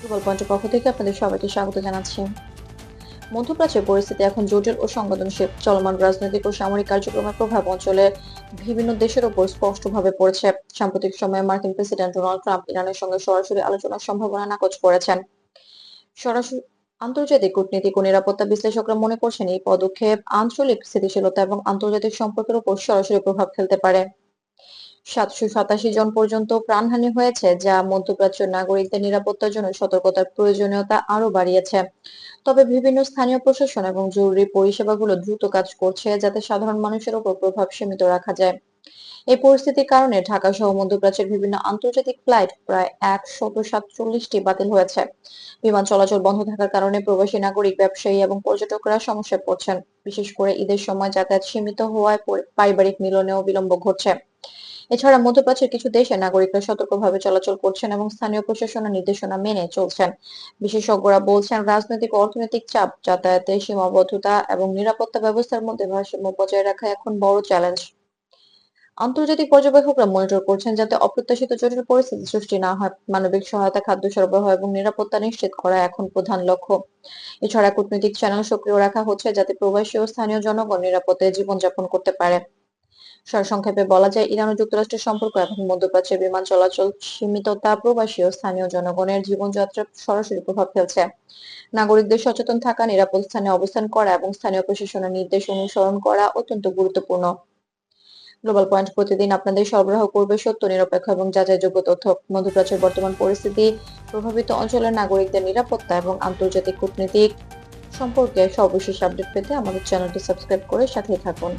Global পয়েন্টের পক্ষ থেকে আপনাদের সবাইকে স্বাগত জানাচ্ছি। মধ্যপ্রাচ্যের পরিস্থিতি এখন জটিল ও সংবেদনশীল। চলমান রাজনৈতিক ও সামরিক কার্যক্রমের প্রভাব অঞ্চলের বিভিন্ন দেশের উপর স্পষ্টভাবে পড়েছে। সাম্প্রতিক সময়ে মার্কিন প্রেসিডেন্ট ডোনাল্ড ট্রাম্প ইরানের সঙ্গে সরাসরি আলোচনার সম্ভাবনা নাকচ করেছেন। সরাসরি আন্তর্জাতিক কূটনীতিক ও নিরাপত্তা বিশ্লেষকরা মনে করছেন এই পদক্ষেপ আঞ্চলিক স্থিতিশীলতা এবং আন্তর্জাতিক সম্পর্কের উপর সরাসরি প্রভাব ফেলতে পারে। ৭৮৭ জন পর্যন্ত প্রাণহানি হয়েছে, যা মধ্যপ্রাচ্যের নাগরিকদের নিরাপত্তার জন্য সতর্কতার প্রয়োজনীয়তা আরো বাড়িয়েছে। তবে বিভিন্ন স্থানীয় প্রশাসন এবং জরুরি পরিষেবাগুলো দ্রুত কাজ করছে যাতে সাধারণ মানুষের উপর প্রভাব সীমিত রাখা যায়। এই পরিস্থিতির কারণে ঢাকা সহ মধ্যপ্রাচ্যের বিভিন্ন আন্তর্জাতিক ফ্লাইট প্রায় ১৪৭টি বাতিল হয়েছে। বিমান চলাচল বন্ধ থাকার কারণে প্রবাসী নাগরিক, ব্যবসায়ী এবং পর্যটকরা সমস্যায় পড়ছেন। বিশেষ করে ঈদের সময় যাতায়াত সীমিত হওয়ায় পারিবারিক মিলনেও বিলম্ব ঘটছে। এছাড়া মধ্যপ্রাচ্যের কিছু দেশে নাগরিকরা সতর্কভাবে চলাচল করছেন এবং স্থানীয় প্রশাসনের নির্দেশনা মেনে চলছেন। বিশেষজ্ঞরা বলছেন, রাজনৈতিক ও অর্থনৈতিক চাপ, যাতায়াতের সীমাবদ্ধতা এবং নিরাপত্তা ব্যবস্থার মধ্যে ভারসাম্য বজায় রাখা এখন বড় চ্যালেঞ্জ। আন্তর্জাতিক পর্যবেক্ষকরা মনিটর করছেন যাতে অপ্রত্যাশিত জটিল পরিস্থিতি সৃষ্টি না হয়। মানবিক সহায়তা, খাদ্য সরবরাহ এবং নিরাপত্তা নিশ্চিত করা এখন প্রধান লক্ষ্য। এছাড়া কূটনৈতিক চ্যানেল সক্রিয় রাখা হচ্ছে যাতে প্রবাসী ও স্থানীয় জনগণ নিরাপদে জীবনযাপন করতে পারে। সারসংক্ষেপে বলা যায়, ইরান ও যুক্তরাষ্ট্রের সম্পর্ক এখন মধ্যপ্রাচ্যের বিমান চলাচল সীমিততা, প্রবাসী ও স্থানীয় জনগণের জীবনযাত্রায় সরাসরি প্রভাব ফেলছে। নাগরিকদের সচেতন থাকা, নিরাপদ স্থানে অবস্থান করা এবং স্থানীয় প্রশাসনের নির্দেশ অনুসরণ করা অত্যন্ত গুরুত্বপূর্ণ। গ্লোবাল পয়েন্ট প্রতিদিন আপনাদের সরবরাহ করবে সত্য, নিরপেক্ষ এবং যাচাইযোগ্য তথ্য। মধ্যপ্রাচ্যের বর্তমান পরিস্থিতি, প্রভাবিত অঞ্চলের নাগরিকদের নিরাপত্তা এবং আন্তর্জাতিক কূটনীতিক সম্পর্কে সর্বশেষ আপডেট পেতে আমাদের চ্যানেলটি সাবস্ক্রাইব করে সাথেই থাকুন।